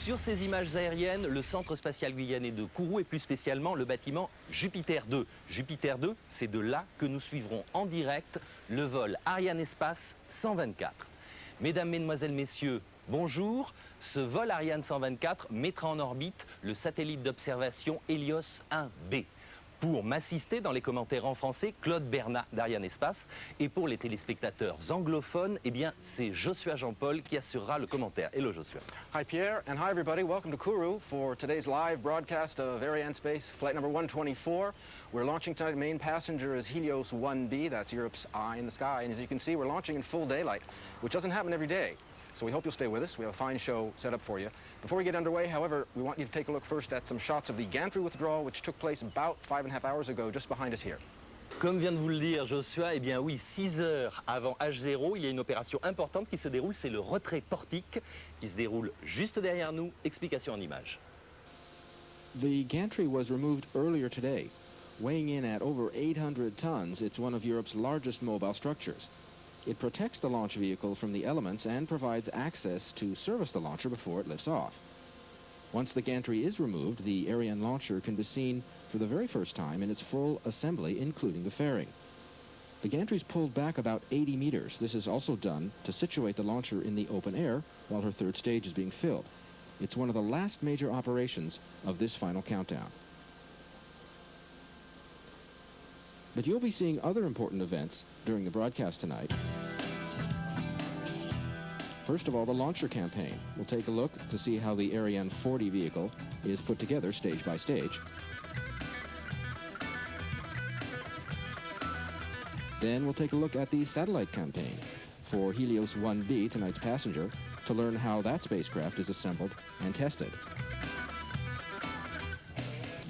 Sur ces images aériennes, le centre spatial guyanais de Kourou et plus spécialement le bâtiment Jupiter 2. Jupiter 2, c'est de là que nous suivrons en direct le vol Ariane Espace 124. Mesdames, Mesdemoiselles, Messieurs, bonjour. Ce vol Ariane 124 mettra en orbite le satellite d'observation Helios 1B. Pour m'assister dans les commentaires en français, Claude Bernat d'Ariane Espace. Et pour les téléspectateurs anglophones, eh bien, c'est Joshua Jean-Paul qui assurera le commentaire. Hello, Joshua. Hi, Pierre, and hi, everybody. Welcome to Kourou for today's live broadcast of Ariane Space flight number 124. We're launching tonight. Main passenger is Helios 1B. That's Europe's eye in the sky. And as you can see, we're launching in full daylight, which doesn't happen every day. So we hope you'll stay with us. We have a fine show set up for you. Before we get underway, however, we want you to take a look first at some shots of the gantry withdrawal, which took place about 5.5 hours ago, just behind us here. Comme vient de vous le dire Joshua, eh bien oui, 6 heures avant H0, il y a une opération importante qui se déroule, c'est le retrait portique qui se déroule juste derrière nous. Explication en images. The gantry was removed earlier today. Weighing in at over 800 tons, it's one of Europe's largest mobile structures. It protects the launch vehicle from the elements and provides access to service the launcher before it lifts off. Once the gantry is removed, the Ariane launcher can be seen for the very first time in its full assembly, including the fairing. The gantry is pulled back about 80 meters. This is also done to situate the launcher in the open air while her third stage is being filled. It's one of the last major operations of this final countdown. But you'll be seeing other important events during the broadcast tonight. First of all, the launcher campaign. We'll take a look to see how the Ariane 40 vehicle is put together stage by stage. Then we'll take a look at the satellite campaign for Helios 1B, tonight's passenger, to learn how that spacecraft is assembled and tested.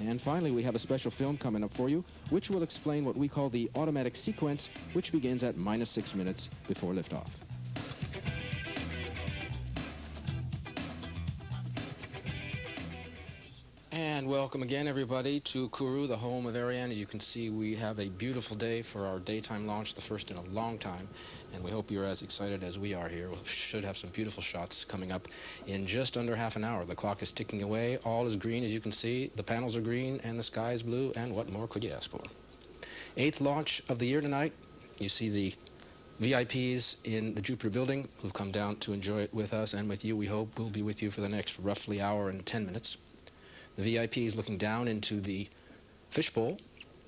And finally, we have a special film coming up for you, which will explain what we call the automatic sequence, which begins at -6 minutes before liftoff. And welcome again, everybody, to Kourou, the home of Ariane. As you can see, we have a beautiful day for our daytime launch, the first in a long time, and we hope you're as excited as we are here. We should have some beautiful shots coming up in just under half an hour. The clock is ticking away. All is green, as you can see. The panels are green, and the sky is blue, and what more could you ask for? 8th launch of the year tonight. You see the VIPs in the Jupiter building who've come down to enjoy it with us, and with you, we hope we'll be with you for the next roughly hour and 10 minutes. The VIP is looking down into the fishbowl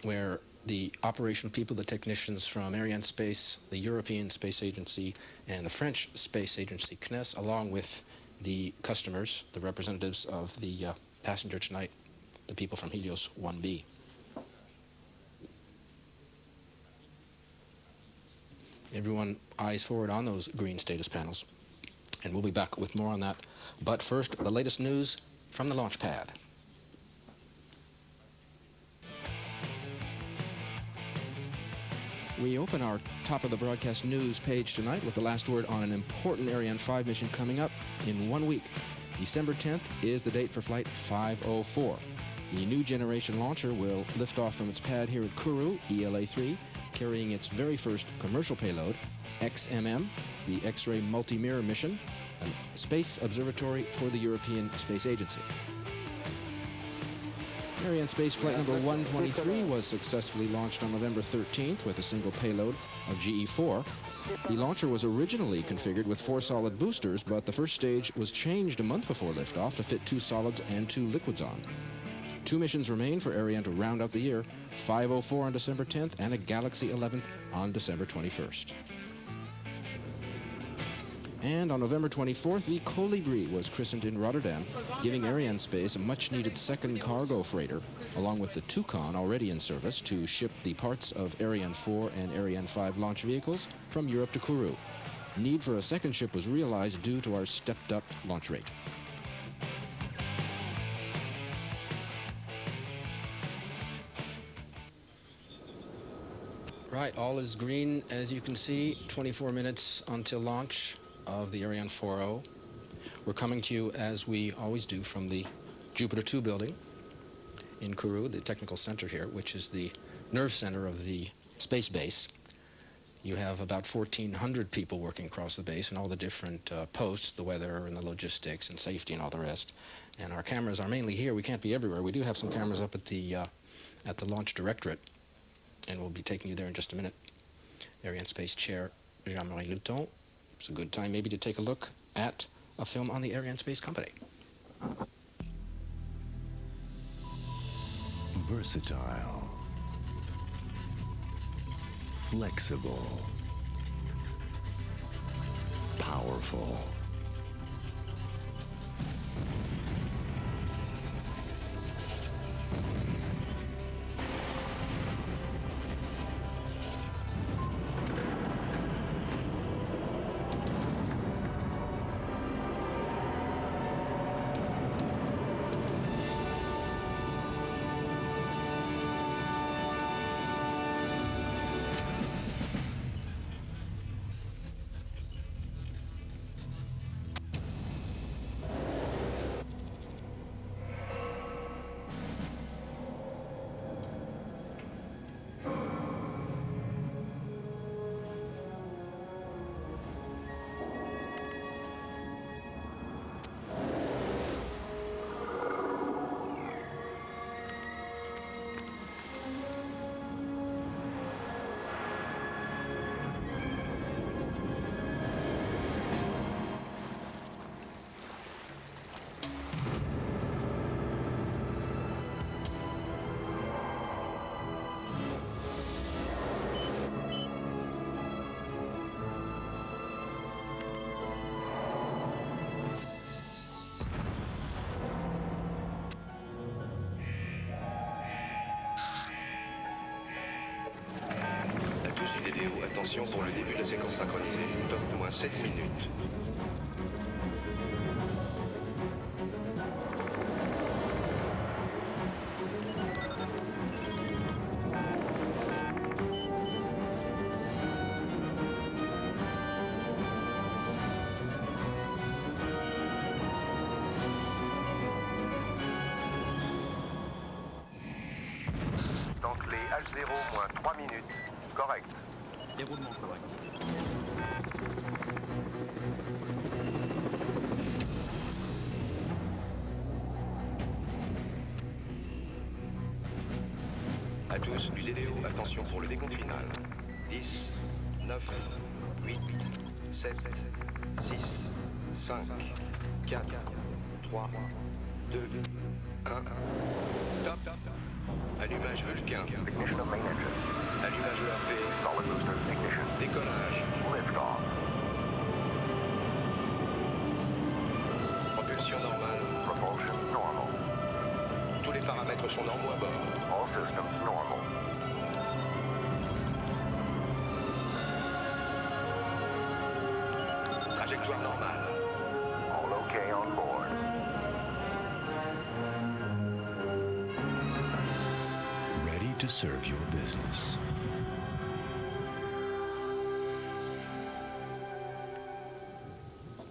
where the operational people, the technicians from Ariane Space, the European Space Agency, and the French Space Agency, CNES, along with the customers, the representatives of the passenger tonight, the people from Helios 1B. Everyone eyes forward on those green status panels, and we'll be back with more on that. But first, the latest news from the launch pad. We open our top of the broadcast news page tonight with the last word on an important Ariane 5 mission coming up in 1 week. December 10th is the date for flight 504. The new generation launcher will lift off from its pad here at Kourou, ELA-3, carrying its very first commercial payload, XMM, the X-ray multi-mirror mission, a space observatory for the European Space Agency. Ariane Space flight number 123 was successfully launched on November 13th with a single payload of GE4. The launcher was originally configured with 4 solid boosters, but the first stage was changed a month before liftoff to fit 2 solids and 2 liquids on. 2 missions remain for Ariane to round out the year, 504 on December 10th and a Galaxy 11th on December 21st. And on November 24th, the Colibri was christened in Rotterdam, giving Ariane Space a much-needed second cargo freighter, along with the Toucan already in service, to ship the parts of Ariane 4 and Ariane 5 launch vehicles from Europe to Kourou. Need for a second ship was realized due to our stepped-up launch rate. Right, all is green, as you can see. 24 minutes until launch of the Ariane 4.0. We're coming to you, as we always do, from the Jupiter 2 building in Kourou, the technical center here, which is the nerve center of the space base. You have about 1,400 people working across the base and all the different posts, the weather and the logistics and safety and all the rest. And our cameras are mainly here. We can't be everywhere. We do have some cameras up at the launch directorate, and we'll be taking you there in just a minute. Ariane Space Chair Jean-Marie Luton. It's a good time maybe to take a look at a film on the Ariane Space Company. Versatile, flexible, powerful. Attention pour le début de la séquence synchronisée, top moins 7 minutes. Donc les H0 moins 3 minutes, correct. Déroulement correct. À tous, vidéo, attention pour le décompte final. 10, 9, 8, 7, 6, 5, 4, 3, 2, 1. Top. Allumage Vulcain. Allumage ERP. Décollage. Propulsion normale. Tous les paramètres sont normaux à bord. Trajectoire normale. All okay on board. Ready to serve your business.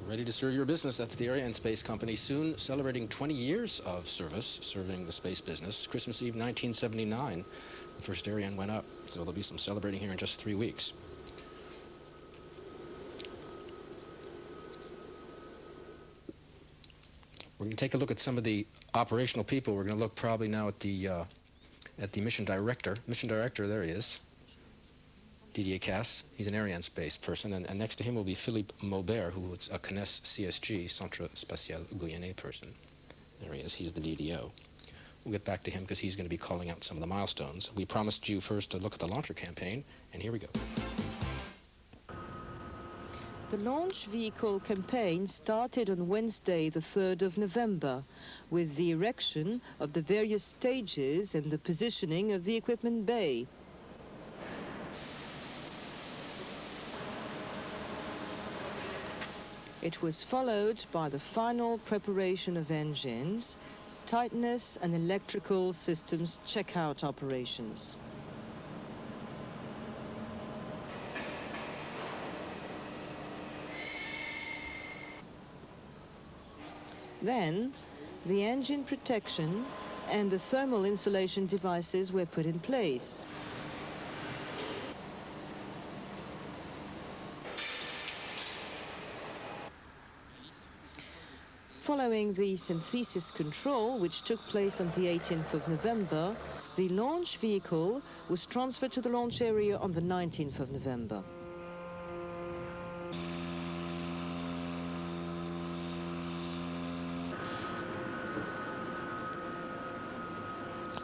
Ready to serve your business. That's the Ariane Space Company, soon celebrating 20 years of service, serving the space business. Christmas Eve 1979, the first Ariane went up, so there'll be some celebrating here in just 3 weeks. We're going to take a look at some of the operational people. We're going to look probably now at the mission director. Mission director, there he is. Didier Casse, he's an Ariane Space person, and next to him will be Philippe Maubert, who is a CNES CSG, Centre Spatial Guyanais person. There he is, he's the DDO. We'll get back to him because he's going to be calling out some of the milestones. We promised you first to look at the launcher campaign, and here we go. The launch vehicle campaign started on Wednesday, the 3rd of November, with the erection of the various stages and the positioning of the equipment bay. It was followed by the final preparation of engines, tightness and electrical systems checkout operations. Then, the engine protection and the thermal insulation devices were put in place. following the synthesis control, which took place on the 18th of November, the launch vehicle was transferred to the launch area on the 19th of November.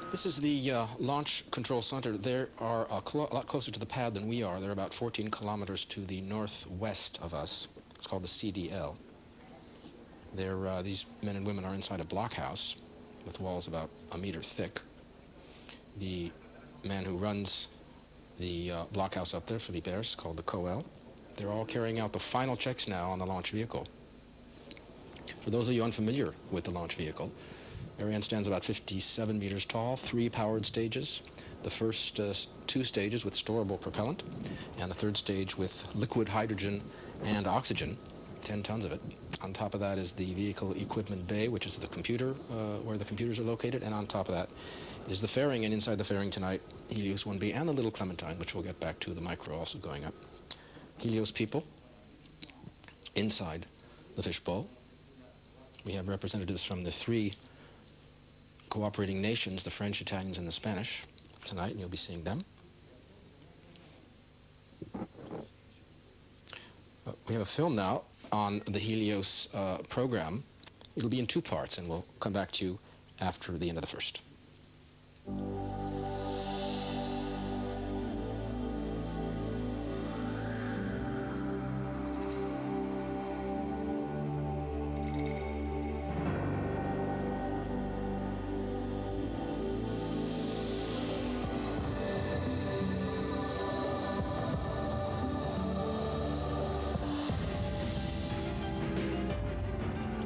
This is the launch control center. They are a lot closer to the pad than we are. They're about 14 kilometers to the northwest of us. It's called the CDL. These men and women are inside a blockhouse with walls about a meter thick. The man who runs the blockhouse up there, Philippe Ers, called the COEL. They're all carrying out the final checks now on the launch vehicle. For those of you unfamiliar with the launch vehicle, Ariane stands about 57 meters tall, 3 powered stages. The first 2 stages with storable propellant, and the third stage with liquid hydrogen and oxygen, 10 tons of it. On top of that is the vehicle equipment bay, which is the computer, where the computers are located, and on top of that is the fairing, and inside the fairing tonight, Helios 1B and the little Clementine, which we'll get back to, the micro also going up. Helios people inside the fishbowl. We have representatives from the 3 cooperating nations, the French, Italians, and the Spanish, tonight, and you'll be seeing them. We have a film now on the Helios program. It'll be in 2 parts, and we'll come back to you after the end of the first.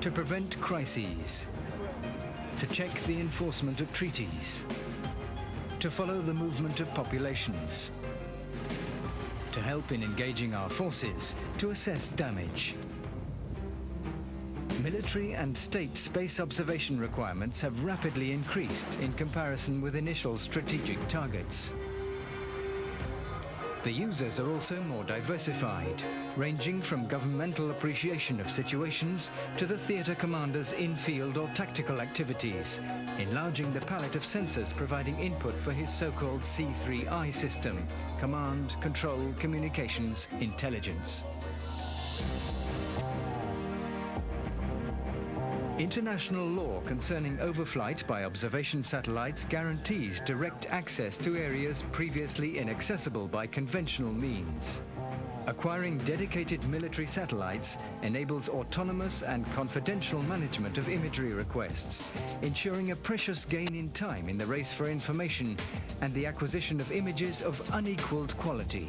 To prevent crises, to check the enforcement of treaties, to follow the movement of populations, to help in engaging our forces to assess damage. Military and state space observation requirements have rapidly increased in comparison with initial strategic targets. The users are also more diversified, ranging from governmental appreciation of situations to the theatre commander's in-field or tactical activities, enlarging the palette of sensors providing input for his so-called C3I system: command, control, communications, intelligence. International law concerning overflight by observation satellites guarantees direct access to areas previously inaccessible by conventional means. Acquiring dedicated military satellites enables autonomous and confidential management of imagery requests, ensuring a precious gain in time in the race for information and the acquisition of images of unequaled quality.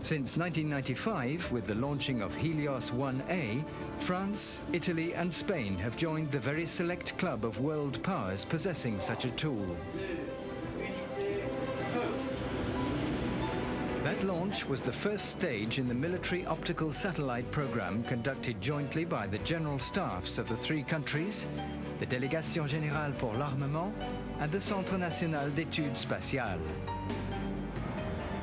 Since 1995, with the launching of Helios 1A, France, Italy and Spain have joined the very select club of world powers possessing such a tool. That launch was the first stage in the military optical satellite program conducted jointly by the general staffs of the 3 countries, the Délégation Générale pour l'Armement and the Centre National d'Études Spatiales.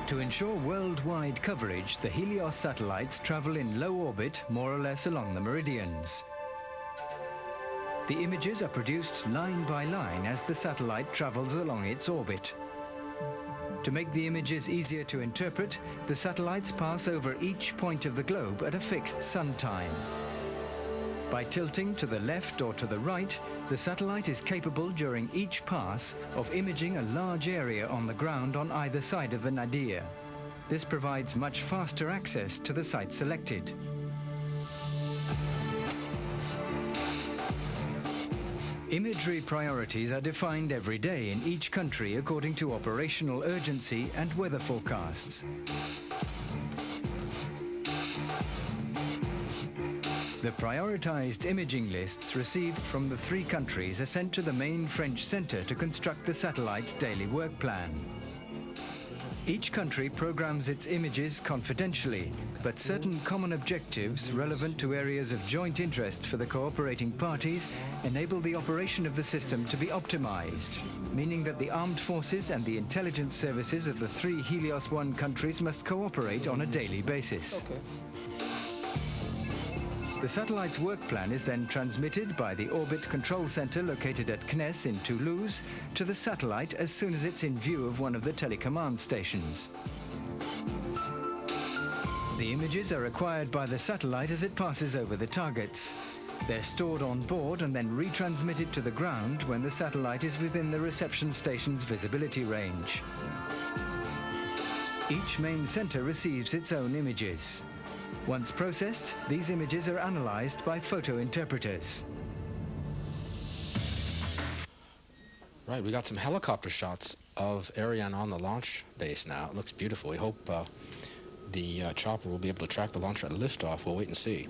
To ensure worldwide coverage, the Helios satellites travel in low orbit, more or less along the meridians. The images are produced line by line as the satellite travels along its orbit. To make the images easier to interpret, the satellites pass over each point of the globe at a fixed sun time. By tilting to the left or to the right, the satellite is capable during each pass of imaging a large area on the ground on either side of the nadir. This provides much faster access to the site selected. Imagery priorities are defined every day in each country according to operational urgency and weather forecasts. The prioritized imaging lists received from the 3 countries are sent to the main French center to construct the satellite's daily work plan. Each country programs its images confidentially, but certain common objectives relevant to areas of joint interest for the cooperating parties enable the operation of the system to be optimized, meaning that the armed forces and the intelligence services of the 3 Helios 1 countries must cooperate on a daily basis. Okay. The satellite's work plan is then transmitted by the Orbit Control Center located at CNES in Toulouse to the satellite as soon as it's in view of one of the telecommand stations. The images are acquired by the satellite as it passes over the targets. They're stored on board and then retransmitted to the ground when the satellite is within the reception station's visibility range. Each main center receives its own images. Once processed, these images are analyzed by photo interpreters. Right, we got some helicopter shots of Ariane on the launch base now. It looks beautiful. We hope the chopper will be able to track the launcher at liftoff. We'll wait and see.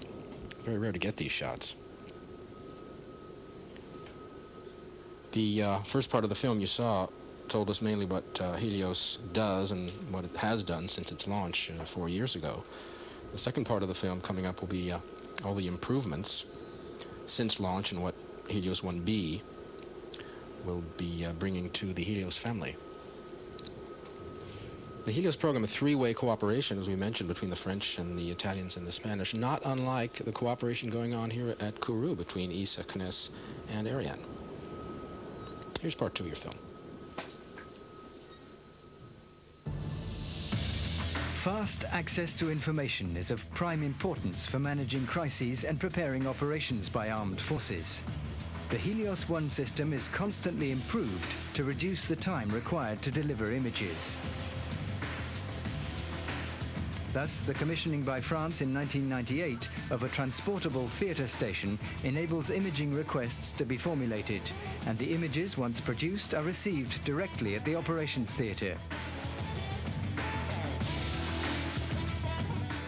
Very rare to get these shots. The first part of the film you saw told us mainly what Helios does and what it has done since its launch 4 years ago. The second part of the film coming up will be all the improvements since launch and what Helios 1B will be bringing to the Helios family. The Helios program, a three-way cooperation, as we mentioned, between the French and the Italians and the Spanish, not unlike the cooperation going on here at Kourou between ESA, CNES, and Ariane. Here's part 2 of your film. Fast access to information is of prime importance for managing crises and preparing operations by armed forces. The Helios 1 system is constantly improved to reduce the time required to deliver images. Thus, the commissioning by France in 1998 of a transportable theatre station enables imaging requests to be formulated, and the images, once produced, are received directly at the operations theatre.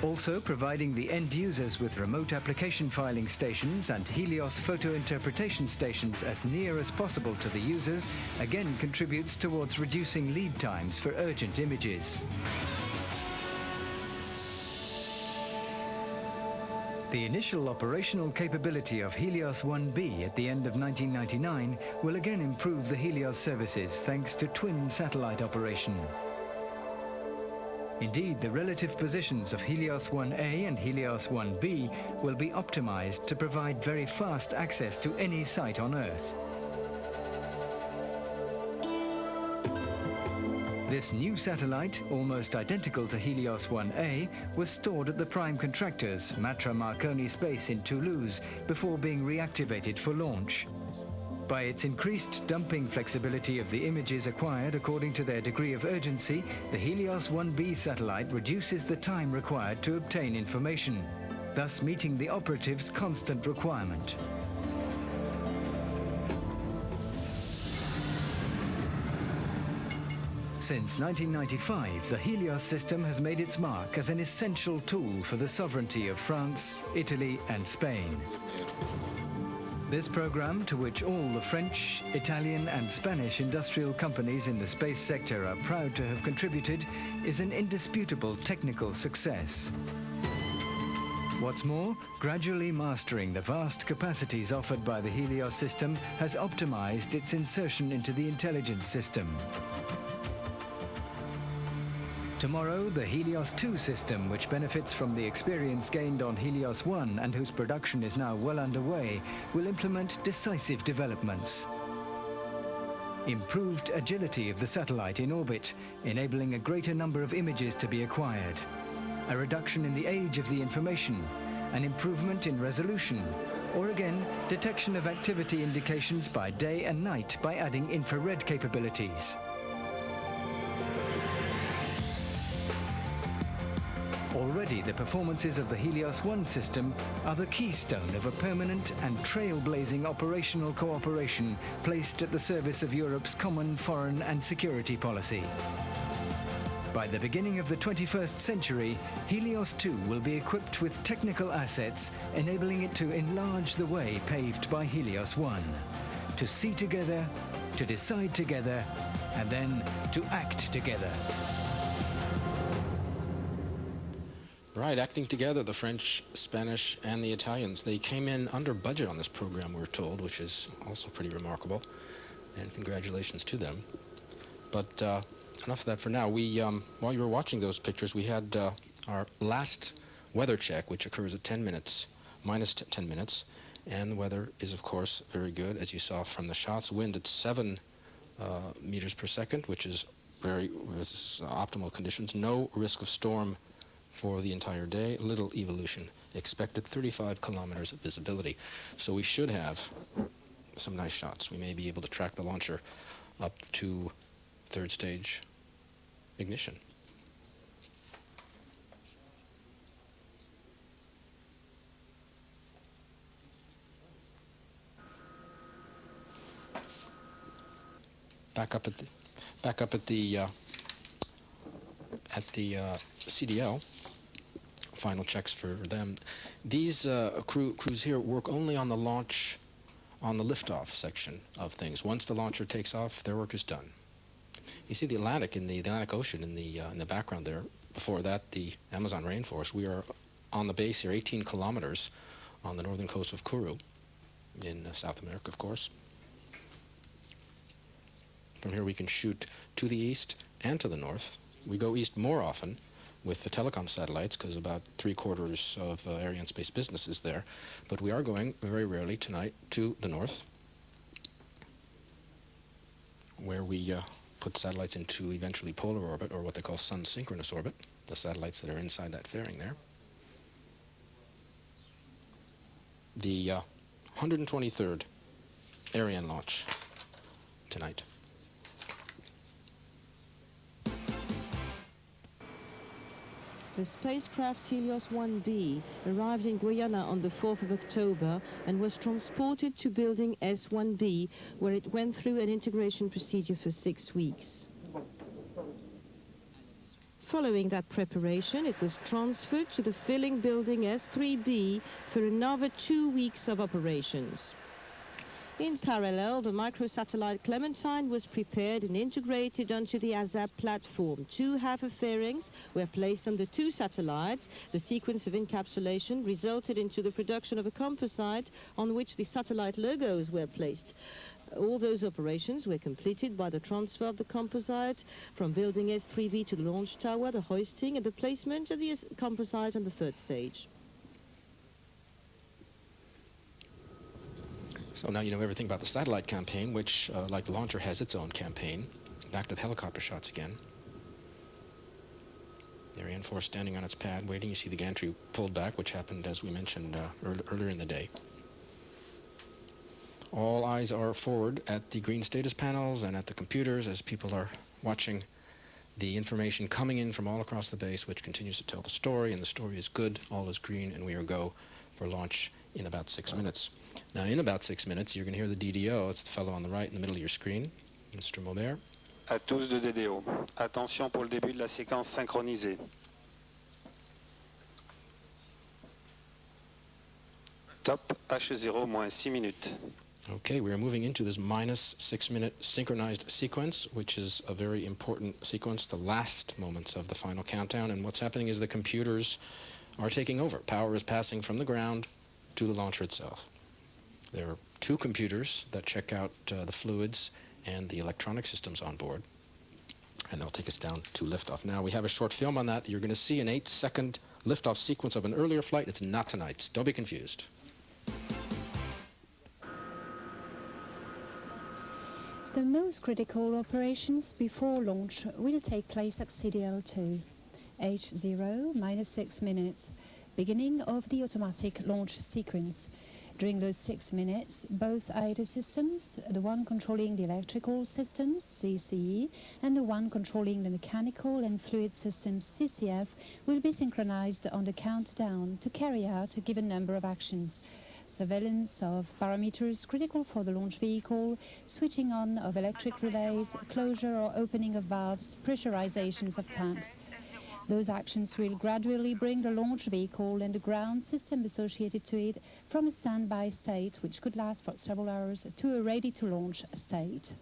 Also providing the end users with remote application filing stations and Helios photo interpretation stations as near as possible to the users again contributes towards reducing lead times for urgent images. The initial operational capability of Helios 1B at the end of 1999 will again improve the Helios services thanks to twin satellite operation. Indeed, the relative positions of Helios 1A and Helios 1B will be optimized to provide very fast access to any site on Earth. This new satellite, almost identical to Helios 1A, was stored at the prime contractor's Matra Marconi Space in Toulouse before being reactivated for launch. By its increased dumping flexibility of the images acquired according to their degree of urgency, the Helios 1B satellite reduces the time required to obtain information, thus meeting the operative's constant requirement. Since 1995, the Helios system has made its mark as an essential tool for the sovereignty of France, Italy, and Spain. This program, to which all the French, Italian and Spanish industrial companies in the space sector are proud to have contributed, is an indisputable technical success. What's more, gradually mastering the vast capacities offered by the Helios system has optimized its insertion into the intelligence system. Tomorrow, the Helios 2 system, which benefits from the experience gained on Helios 1 and whose production is now well underway, will implement decisive developments. Improved agility of the satellite in orbit, enabling a greater number of images to be acquired. A reduction in the age of the information, an improvement in resolution, or again, detection of activity indications by day and night by adding infrared capabilities. Already, the performances of the Helios 1 system are the keystone of a permanent and trailblazing operational cooperation placed at the service of Europe's common foreign and security policy. By the beginning of the 21st century, Helios 2 will be equipped with technical assets enabling it to enlarge the way paved by Helios 1, to see together, to decide together, and then to act together. Right, acting together, the French, Spanish, and the Italians. They came in under budget on this program, we're told, which is also pretty remarkable, and congratulations to them. But enough of that for now. While you were watching those pictures, we had our last weather check, which occurs at 10 minutes minus 10 minutes. And the weather is, of course, very good, as you saw from the shots. Wind at 7 meters per second, which is optimal conditions. No risk of storm for the entire day. Little evolution expected. 35 kilometers of visibility. So we should have some nice shots. We may be able to track the launcher up to third stage ignition. Back up at the CDL. Final checks for them. These crews here work only on the launch, on the liftoff section of things. Once the launcher takes off, their work is done. You see the Atlantic in the Atlantic Ocean in the background there. Before that, the Amazon rainforest. We are on the base here, 18 kilometers on the northern coast of Kourou, in South America, of course. From here we can shoot to the east and to the north. We go east more often with the telecom satellites because about 3/4 of Ariane Space business is there. But we are going very rarely tonight to the north, where we put satellites into eventually polar orbit, or what they call sun synchronous orbit, the satellites that are inside that fairing there. The 123rd Ariane launch tonight. The spacecraft Helios 1B arrived in Guyana on the 4th of October and was transported to building S1B, where it went through an integration procedure for 6 weeks. Following that preparation, it was transferred to the filling building S3B for another 2 weeks of operations. In parallel, the microsatellite Clementine was prepared and integrated onto the ASAP platform. 2 half fairings were placed on the 2 satellites. The sequence of encapsulation resulted into the production of a composite on which the satellite logos were placed. All those operations were completed by the transfer of the composite from building S3B to the launch tower, the hoisting and the placement of the composite on the 3rd stage. So now you know everything about the satellite campaign, which, like the launcher, has its own campaign. Back to the helicopter shots again. The Ariane 4 standing on its pad, waiting. You see the gantry pulled back, which happened, as we mentioned, earlier in the day. All eyes are forward at the green status panels and at the computers as people are watching the information coming in from all across the base, which continues to tell the story, and the story is good, all is green, and we are go for launch in about 6 minutes. Now, in about 6 minutes, you're going to hear the DDO. It's the fellow on the right in the middle of your screen, Mr. Maubert. À tous de DDO. Attention pour le début de la séquence synchronisée. Top H0 moins 6 minutes. Okay, we are moving into this minus 6 minute synchronized sequence, which is a very important sequence, the last moments of the final countdown. And what's happening is the computers are taking over. Power is passing from the ground to the launcher itself. There are 2 computers that check out the fluids and the electronic systems on board, and they'll take us down to liftoff. Now, we have a short film on that. You're going to see an 8-second liftoff sequence of an earlier flight. It's not tonight. Don't be confused. The most critical operations before launch will take place at CDL2. H0 minus 6 minutes, beginning of the automatic launch sequence. During those 6 minutes, both IDA systems, the one controlling the electrical systems, CCE, and the one controlling the mechanical and fluid systems, CCF, will be synchronized on the countdown to carry out a given number of actions. Surveillance of parameters critical for the launch vehicle, switching on of electric relays, closure or opening of valves, pressurizations of tanks. Those actions will gradually bring the launch vehicle and the ground system associated to it from a standby state, which could last for several hours, to a ready-to-launch state.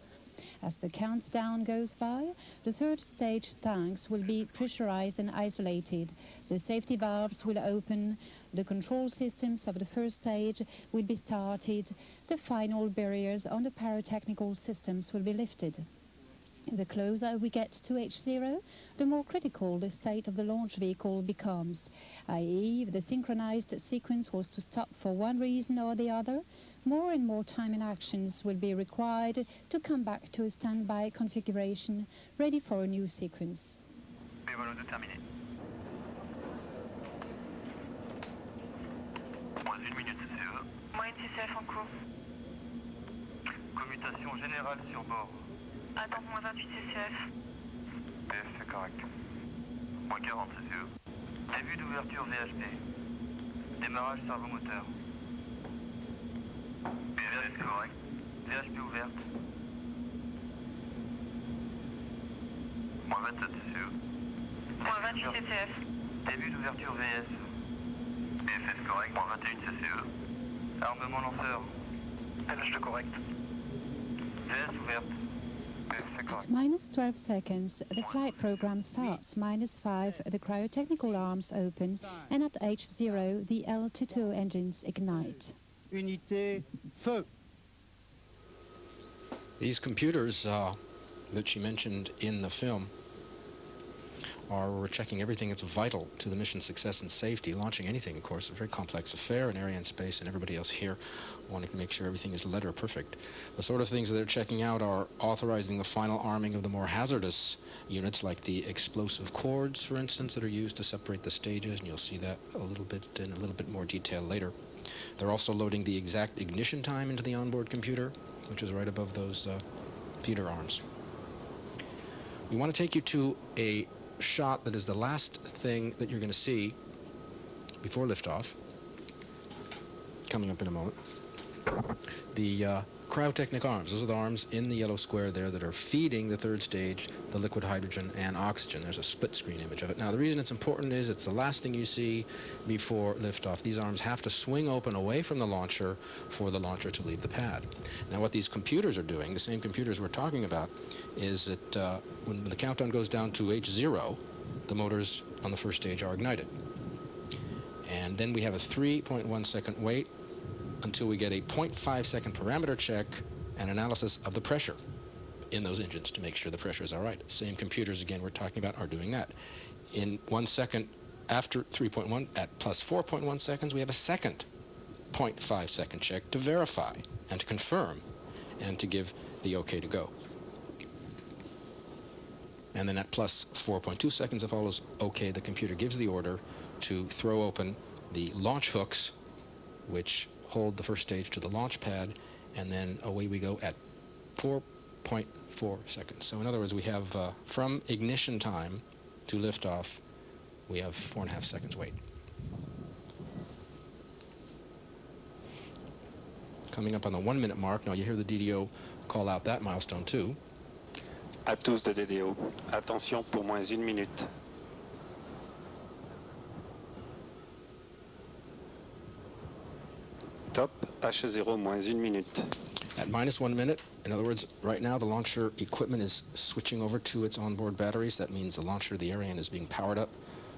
As the countdown goes by, the 3rd stage tanks will be pressurized and isolated. The safety valves will open. The control systems of the 1st stage will be started. The final barriers on the pyrotechnical systems will be lifted. The closer we get to H0, the more critical the state of the launch vehicle becomes, i.e. if the synchronized sequence was to stop for one reason or the other, more and more time and actions will be required to come back to a standby configuration ready for a new sequence. V124 terminé. Moins 1 minute CCE. Moins une CCF en cours. Commutation générale sur bord. Attente moins 28 CCF. PF c'est correct. Moins 40 CCE. Début d'ouverture VHP. Démarrage servomoteur. PF c'est correct. VHP ouverte. Moins 27 CCE. Moins 28 CCF. Début d'ouverture VS. PFS correct, moins 21 CCE. Armement lanceur. LH correct. VS ouverte. PFS correct. At minus 12 seconds, the flight program starts. Minus 5, the cryotechnical arms open, and at H0, the L22 engines ignite. Unité, feu. These computers that she mentioned in the film are checking everything that's vital to the mission's success and safety. Launching anything, of course, is a very complex affair, and Ariane Space and everybody else here wanting to make sure everything is letter perfect. The sort of things that they're checking out are authorizing the final arming of the more hazardous units, like the explosive cords, for instance, that are used to separate the stages, and you'll see that a little bit in a little bit more detail later. They're also loading the exact ignition time into the onboard computer, which is right above those feeder arms. We want to take you to a shot that is the last thing that you're going to see before liftoff, coming up in a moment. The cryotechnic arms, those are the arms in the yellow square there that are feeding the third stage, the liquid hydrogen and oxygen. There's a split screen image of it. Now, the reason it's important is it's the last thing you see before liftoff. These arms have to swing open away from the launcher for the launcher to leave the pad. Now, what these computers are doing, the same computers we're talking about, is that when the countdown goes down to H0, the motors on the first stage are ignited. And then we have a 3.1 second wait until we get a 0.5 second parameter check and analysis of the pressure in those engines to make sure the pressure is all right. Same computers, again, we're talking about are doing that. In 1 second after 3.1, at plus 4.1 seconds, we have a second 0.5 second check to verify and to confirm and to give the okay to go. And then at plus 4.2 seconds, if all is okay, the computer gives the order to throw open the launch hooks, which hold the first stage to the launch pad, and then away we go at 4.4 seconds. So in other words, we have from ignition time to liftoff, we have 4.5 seconds wait. Coming up on the 1 minute mark, now you hear the DDO call out that milestone too. À tous de DDO, attention pour moins 1 minute. Top, H0 moins 1 minute. At minus 1 minute, in other words, right now the launcher equipment is switching over to its onboard batteries. That means the launcher, the Ariane, is being powered up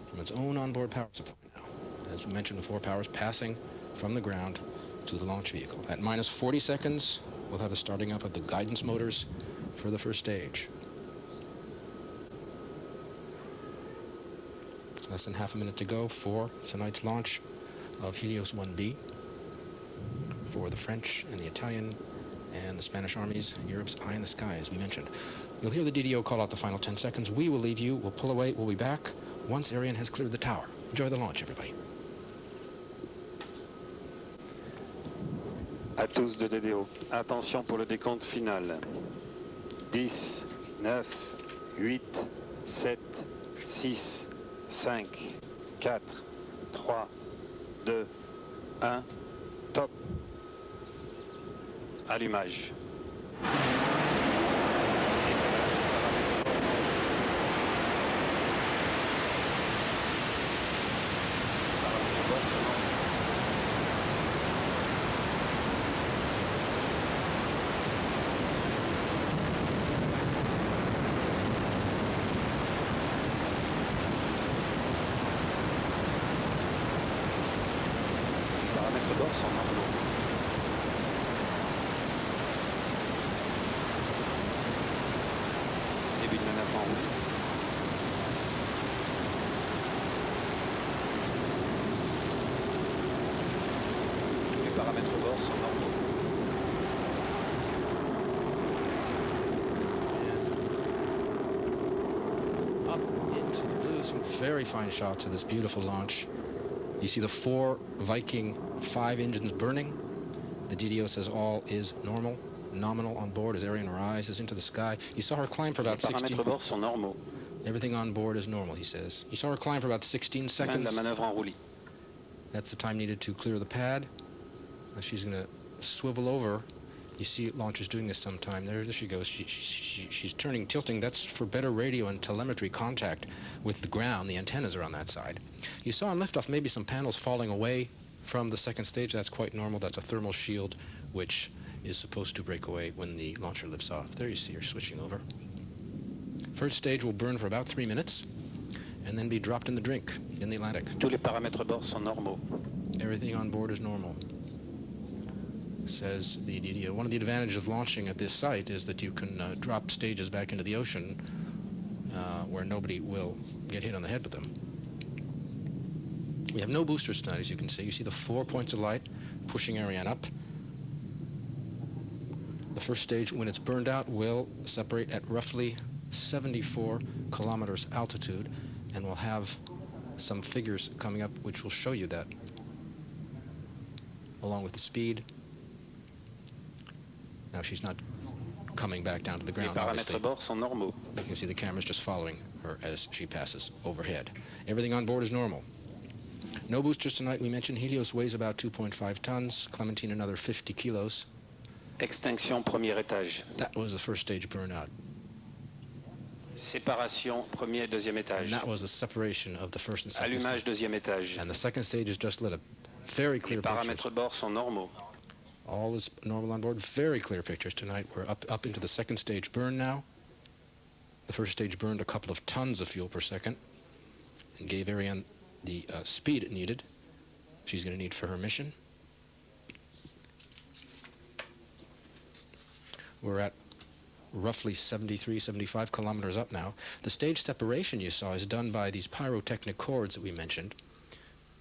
from its own onboard power supply now. As we mentioned before, power is passing from the ground to the launch vehicle. At minus 40 seconds, we'll have the starting up of the guidance motors for the first stage. Less than half a minute to go for tonight's launch of Helios 1B for the French and the Italian and the Spanish armies, Europe's eye in the sky, as we mentioned. You'll hear the DDO call out the final 10 seconds. We will leave you. We'll pull away. We'll be back once Ariane has cleared the tower. Enjoy the launch, everybody. À tous de DDO, attention pour le décompte final. 10, 9, 8, 7, 6, 5, 4, 3, 2, 1, top. Allumage. Paramètres d'or sont normaux. bord sont normaux. And up into the blue, some very fine shots of this beautiful launch. You see the 4 Viking 5 engines burning. The DDO says all is normal, nominal on board as Ariane rises into the sky. You saw her climb for about 16... bord sont normaux. Everything on board is normal, he says. You saw her climb for about 16 seconds. Fin de la manœuvre en roulis. That's the time needed to clear the pad. Now she's going to swivel over. You see launchers doing this sometime. There she goes. She's turning, tilting. That's for better radio and telemetry contact with the ground. The antennas are on that side. You saw on liftoff maybe some panels falling away from the second stage. That's quite normal. That's a thermal shield which is supposed to break away when the launcher lifts off. There you see her switching over. First stage will burn for about 3 minutes and then be dropped in the drink in the Atlantic. Tous les paramètres bord sont normaux. Everything on board is normal, says the DDO. One of the advantages of launching at this site is that you can drop stages back into the ocean where nobody will get hit on the head with them. We have no boosters tonight, as you can see. You see the 4 points of light pushing Ariane up. The first stage, when it's burned out, will separate at roughly 74 kilometers altitude, and we'll have some figures coming up which will show you that, along with the speed. Now she's not coming back down to the ground, obviously. Bord sont normaux. You can see the camera's just following her as she passes overhead. Everything on board is normal. No boosters tonight. We mentioned Helios weighs about 2.5 tons, Clementine another 50 kilos. Extinction premier étage. That was the first stage burnout. Séparation premier et deuxième étage. And that was the separation of the first and second Allumage stage. deuxième étage. And the second stage is just lit up. Very clear Les pictures. paramètres bord sont normaux. All is normal on board. Very clear pictures tonight. We're up into the second stage burn now. The first stage burned a couple of tons of fuel per second and gave Ariane the speed it needed. She's going to need for her mission. We're at roughly 73, 75 kilometers up now. The stage separation you saw is done by these pyrotechnic cords that we mentioned.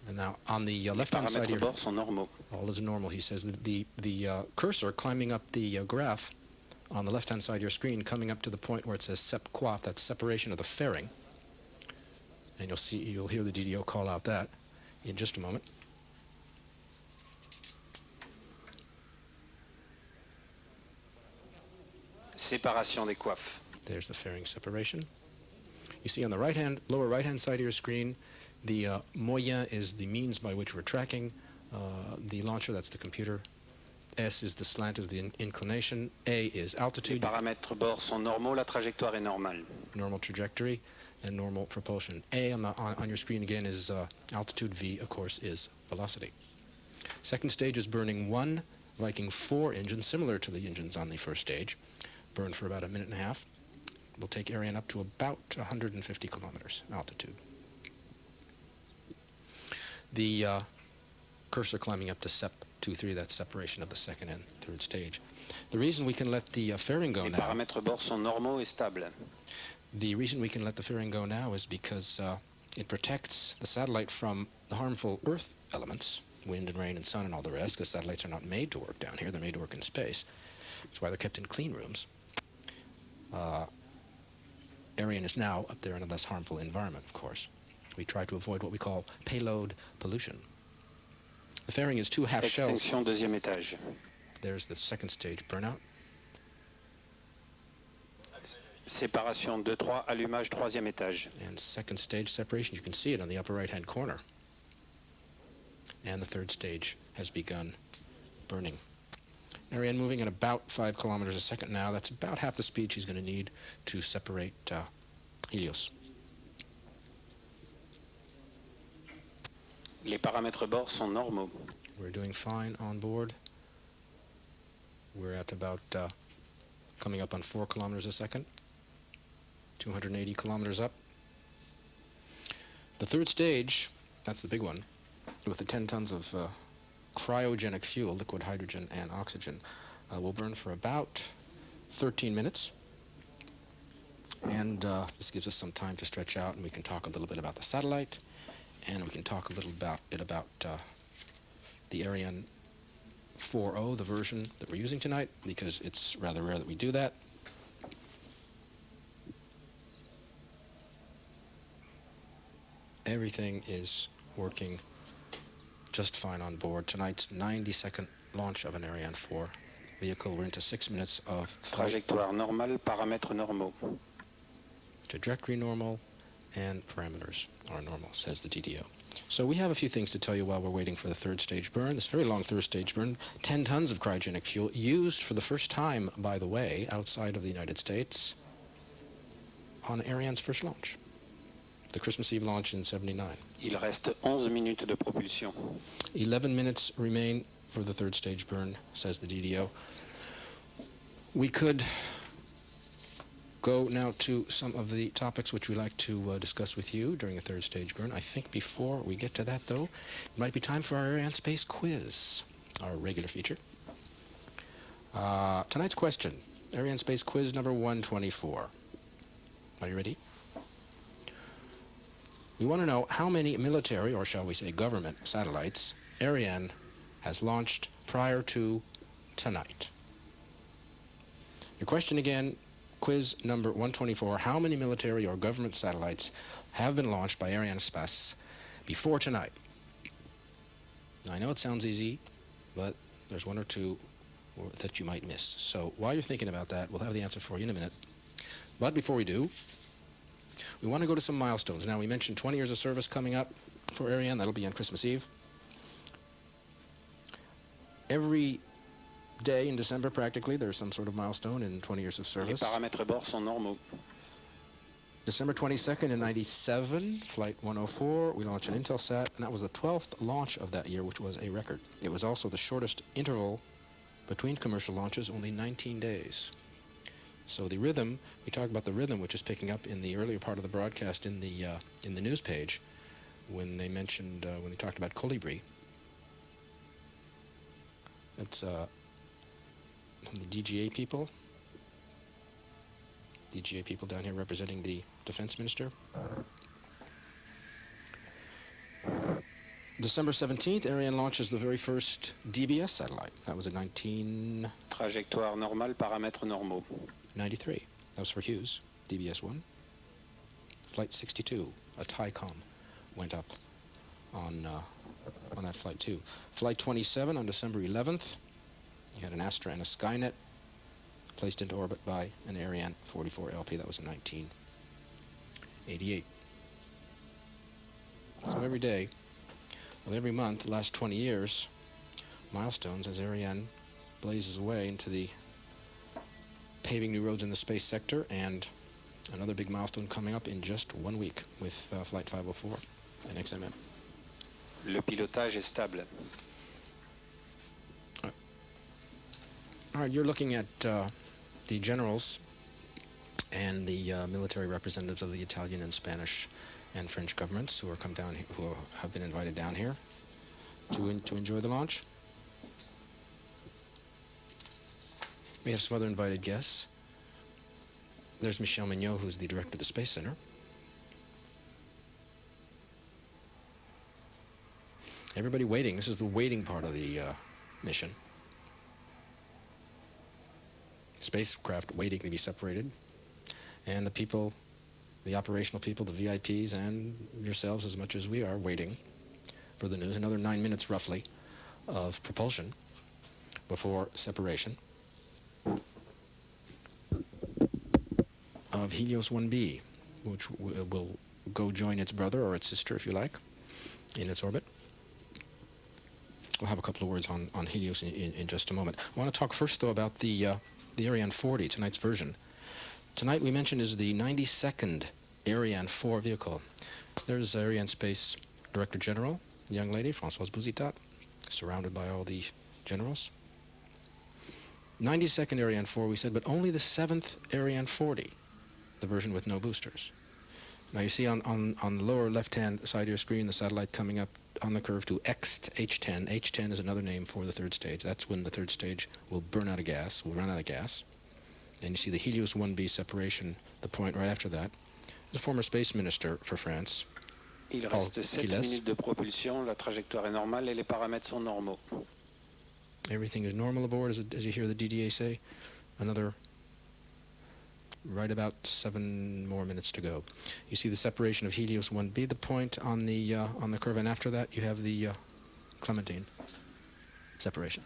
And now on the left-hand side here, all is normal, he says. The cursor climbing up the graph on the left-hand side of your screen, coming up to the point where it says sep quaff, that's separation of the fairing. And you'll hear the DDO call out that in just a moment. Séparation des coiffes. There's the fairing separation. You see on the lower right-hand side of your screen, the moyen is the means by which we're tracking the launcher. That's the computer. S is the slant, is the inclination. A is altitude. Les paramètres bord sont normaux. La trajectoire est normale. Normal trajectory and normal propulsion. A on your screen again is altitude. V, of course, is velocity. Second stage is burning 1 Viking 4 engine, similar to the engines on the first stage. Burned for about a minute and a half. Will take Ariane up to about 150 kilometers altitude. The cursor climbing up to SEP 2-3, that's separation of the second and third stage. The reason we can let the fairing go now... Les paramètres bord sont normaux et stables. The reason we can let the fairing go now is because it protects the satellite from the harmful Earth elements, wind and rain and sun and all the rest, because satellites are not made to work down here. They're made to work in space. That's why they're kept in clean rooms. Ariane is now up there in a less harmful environment, of course. We try to avoid what we call payload pollution. The fairing is 2 half shells. Extinction deuxième étage. There's the second stage burnout. Séparation 2-3, allumage troisième étage. And second stage separation, you can see it on the upper right-hand corner. And the third stage has begun burning. Ariane moving at about 5 kilometers a second now. That's about half the speed she's going to need to separate Helios. Les paramètres bord sont normaux. We're doing fine on board. We're at about coming up on 4 kilometers a second. 280 kilometers up. The third stage, that's the big one, with the 10 tons of cryogenic fuel, liquid hydrogen and oxygen, will burn for about 13 minutes. And this gives us some time to stretch out, and we can talk a little bit about the satellite, and we can talk a little bit about the Ariane V124, the version that we're using tonight, because it's rather rare that we do that. Everything is working just fine on board. Tonight's 90-second launch of an Ariane 4 vehicle. We're into 6 minutes of flight. Trajectoire normale, paramètres normaux. Trajectory normal and parameters are normal, says the DDO. So we have a few things to tell you while we're waiting for the third stage burn. This very long third stage burn, 10 tons of cryogenic fuel, used for the first time, by the way, outside of the United States on Ariane's first launch. The Christmas Eve launch in '79. Il reste 11 minutes de propulsion. 11 minutes remain for the third stage burn, says the DDO. We could go now to some of the topics which we like to discuss with you during the third stage burn. I think before we get to that, though, it might be time for our Ariane Space Quiz, our regular feature. Tonight's question, Ariane Space Quiz number 124. Are you ready? We want to know how many military, or shall we say government, satellites Ariane has launched prior to tonight. Your question again, quiz number 124, how many military or government satellites have been launched by Arianespace before tonight? I know it sounds easy, but there's one or two that you might miss. So while you're thinking about that, we'll have the answer for you in a minute. But before we do, we want to go to some milestones. Now, we mentioned 20 years of service coming up for Ariane. That'll be on Christmas Eve. Every day in December, practically, there's some sort of milestone in 20 years of service. Les paramètres bord sont normaux. December 22nd in '97, Flight 104, we launched an Intelsat, and that was the 12th launch of that year, which was a record. It was also the shortest interval between commercial launches, only 19 days. So the rhythm, we talked about the rhythm, which is picking up in the earlier part of the broadcast in the news page, when they mentioned, when they talked about Colibri. That's the DGA people down here representing the defense minister. December 17th, Ariane launches the very first DBS satellite. That was in 1993. Trajectoire normale, paramètres normaux. That was for Hughes, DBS-1. Flight 62, a TICOM, went up on that flight too. Flight 27 on December 11th, you had an Astra and a Skynet placed into orbit by an Ariane 44LP. That was in 1988. So every day, well, every month, the last 20 years, milestones as Ariane blazes away into the paving new roads in the space sector, and another big milestone coming up in just 1 week with Flight 504 and XMM. Le pilotage est stable. All right, you're looking at the generals and the military representatives of the Italian and Spanish and French governments who are who have been invited down here to enjoy the launch. We have some other invited guests. There's Michel Mignot, who's the director of the Space Center. Everybody waiting. This is the waiting part of the mission. Spacecraft waiting to be separated. And the people, the operational people, the VIPs, and yourselves as much as we are waiting for the news. Another 9 minutes, roughly, of propulsion before separation of Helios 1B, which will go join its brother or its sister, if you like, in its orbit. We'll have a couple of words on Helios in just a moment. I want to talk first, though, about the Ariane 40, tonight's version. Tonight, we mentioned, is the 92nd Ariane 4 vehicle. There's Ariane Space Director General, young lady, Françoise Bouzitat, surrounded by all the generals. 92nd Ariane 4, we said, but only the 7th Ariane 40, the version with no boosters. Now you see on the lower left-hand side of your screen the satellite coming up on the curve to H10. H10 is another name for the third stage. That's when the third stage will run out of gas. And you see the Helios 1B separation, the point right after that. The former space minister for France, Il reste 7 minutes de propulsion, la trajectoire est normale et les paramètres sont normaux. Everything is normal aboard, as you hear the DDA say. Another right about 7 more minutes to go. You see the separation of Helios 1B, the point on the curve, and after that you have the Clementine separation.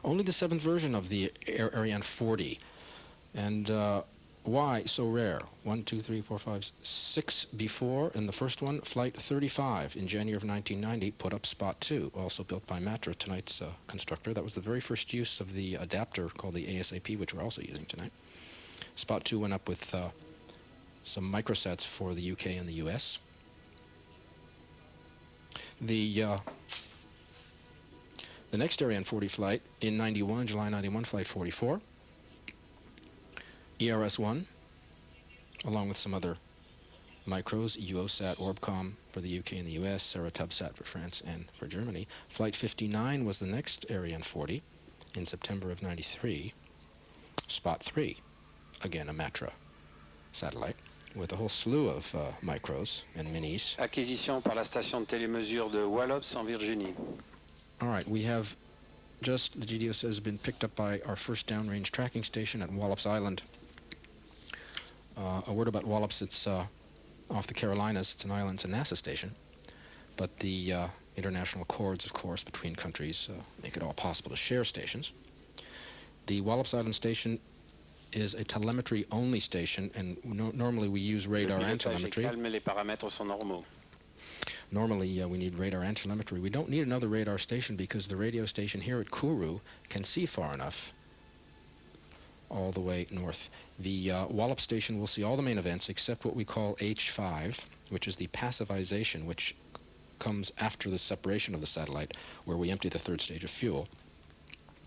Only the 7th version of the Ariane 40. And why so rare? 1, 2, 3, 4, 5, 6 before, and the first one, Flight 35 in January of 1990, put up Spot 2, also built by Matra, tonight's constructor. That was the very first use of the adapter called the ASAP, which we're also using tonight. Spot 2 went up with some microsats for the UK and the US. The next Ariane 40 flight in 91, July 91, Flight 44. ERS-1, along with some other micros, UOSat, Orbcom for the UK and the US, Seratubsat for France and for Germany. Flight 59 was the next Ariane 40 in September of 93. Spot 3, again a Matra satellite, with a whole slew of micros and minis. Acquisition par la station de télémesure de Wallops en Virginie. All right, we have just, the GDO says, been picked up by our first downrange tracking station at Wallops Island. A word about Wallops, it's off the Carolinas. It's an island, it's a NASA station. But the international accords, of course, between countries make it all possible to share stations. The Wallops Island station is a telemetry-only station, and normally we use radar and telemetry. Normally we need radar and telemetry. We don't need another radar station because the radio station here at Kourou can see far enough all the way north. The Wallops station will see all the main events except what we call H5, which is the passivization, which comes after the separation of the satellite, where we empty the 3rd stage of fuel.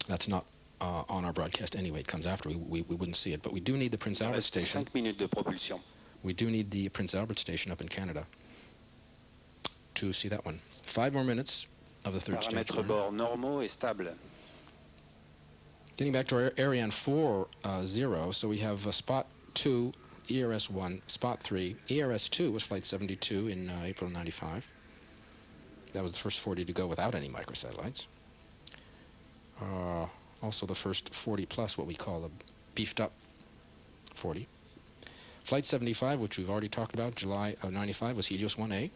That's not on our broadcast anyway. It comes after. We wouldn't see it. But we do need the Prince Albert station. 5 minutes de propulsion. We do need the Prince Albert station up in Canada to see that one. 5 more minutes of the 3rd stage. Paramètres bord normaux et stable. Getting back to our Ariane 4 0, so we have Spot 2, ERS-1, Spot 3. ERS-2 was Flight 72 in April 95. That was the first 40 to go without any microsatellites. Also the first 40 plus, what we call a beefed up 40. Flight 75, which we've already talked about, July of 95, was Helios 1A.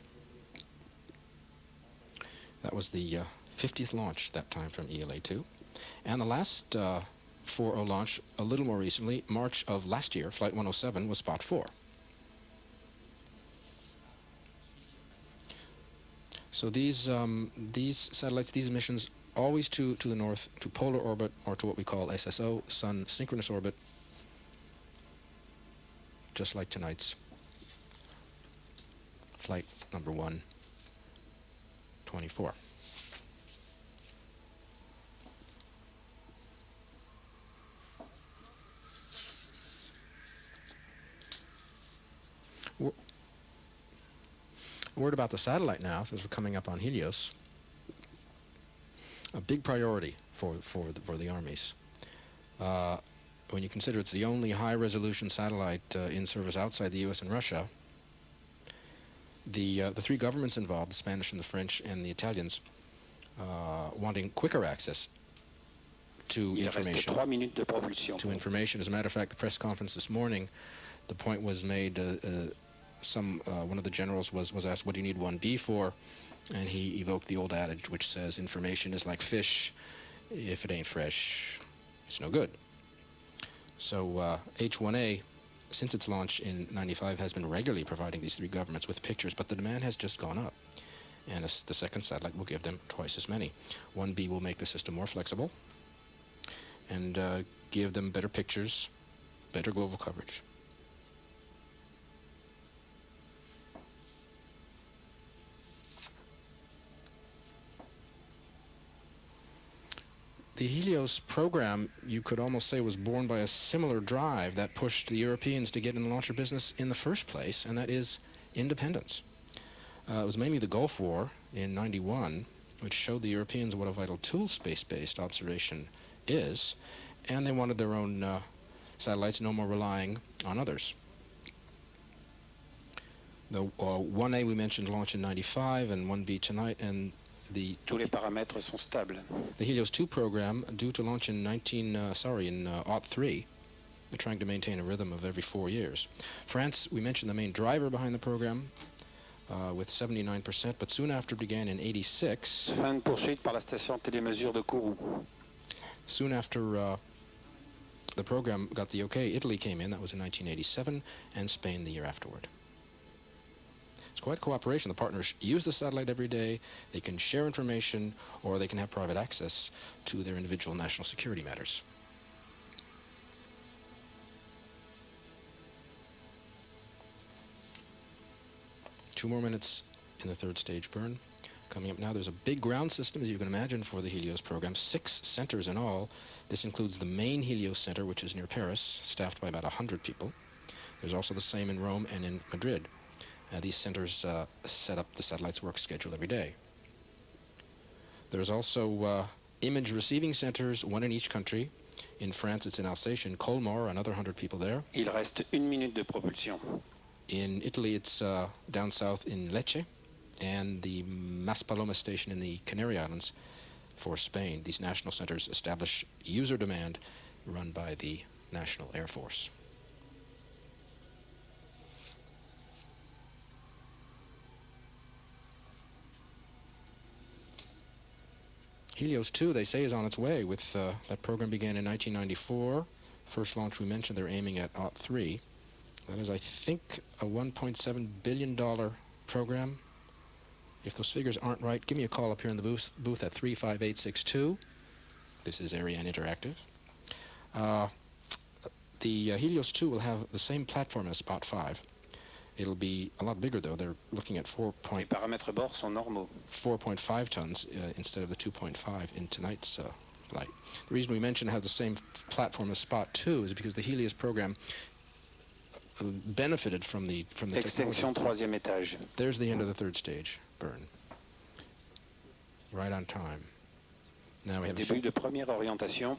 That was the 50th launch that time from ELA-2. And the last 4.0 launch, a little more recently, March of last year, Flight 107, was Spot 4. So these satellites, these missions, always to the north, to polar orbit, or to what we call SSO, Sun Synchronous Orbit, just like tonight's flight number 124. A word about the satellite now, since we're coming up on Helios. A big priority for the armies. When you consider it's the only high-resolution satellite in service outside the U.S. and Russia, the 3 governments involved, the Spanish and the French and the Italians, wanting quicker access to information. 3 minutes de propulsion. To information. As a matter of fact, the press conference this morning, the point was made. One of the generals was asked, "What do you need 1B for?" And he evoked the old adage, which says, "Information is like fish. If it ain't fresh, it's no good." So H1A, since its launch in 95, has been regularly providing these 3 governments with pictures, but the demand has just gone up. And the second satellite will give them twice as many. 1B will make the system more flexible and give them better pictures, better global coverage. The Helios program, you could almost say, was born by a similar drive that pushed the Europeans to get in the launcher business in the first place, and that is independence. It was mainly the Gulf War in '91, which showed the Europeans what a vital tool space-based observation is, and they wanted their own satellites, no more relying on others. The 1A we mentioned launched in '95, and 1B tonight, and Tous les paramètres sont stables. The Helios 2 program, due to launch in '03, they're trying to maintain a rhythm of every 4 years. France, we mentioned the main driver behind the program, with 79%, but soon after it began in '86. Fin de poursuite par la station télémesure de Kourou. Soon after the program got the okay, Italy came in. That was in 1987, and Spain the year afterward. It's quite cooperation. The partners use the satellite every day. They can share information, or they can have private access to their individual national security matters. Two more minutes in the third stage burn. Coming up now, there's a big ground system, as you can imagine, for the Helios program. 6 centers in all. This includes the main Helios center, which is near Paris, staffed by about 100 people. There's also the same in Rome and in Madrid. These centers set up the satellite's work schedule every day. There's also image receiving centers, one in each country. In France, it's in Alsace, in Colmar, another 100 people there. Il reste 1 minute de propulsion. In Italy, it's down south in Lecce, and the Maspaloma station in the Canary Islands for Spain. These national centers establish user demand run by the National Air Force. Helios 2, they say, is on its way. With that program began in 1994. First launch we mentioned, they're aiming at '03. That is, I think, a $1.7 billion program. If those figures aren't right, give me a call up here in the booth at 35862. This is Ariane Interactive. The Helios 2 will have the same platform as Spot 5. It'll be a lot bigger, though. They're looking at 4.5 tons instead of the 2.5 in tonight's flight. The reason we mentioned have the same platform as Spot 2 is because the Helios program benefited from the Extinction technology. 3e étage. There's the end of the third stage burn. Right on time. Now we have Début de première orientation.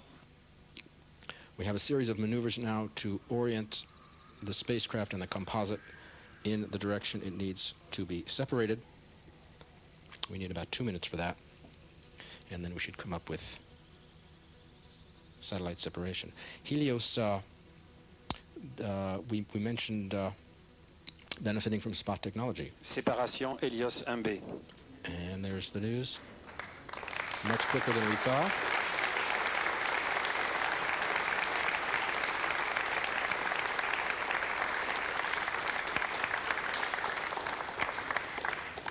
We have a series of maneuvers now to orient the spacecraft and the composite in the direction it needs to be separated. We need about 2 minutes for that, and then we should come up with satellite separation. Helios, we mentioned benefiting from spot technology. Séparation Helios 1B. And there's the news. Much quicker than we thought.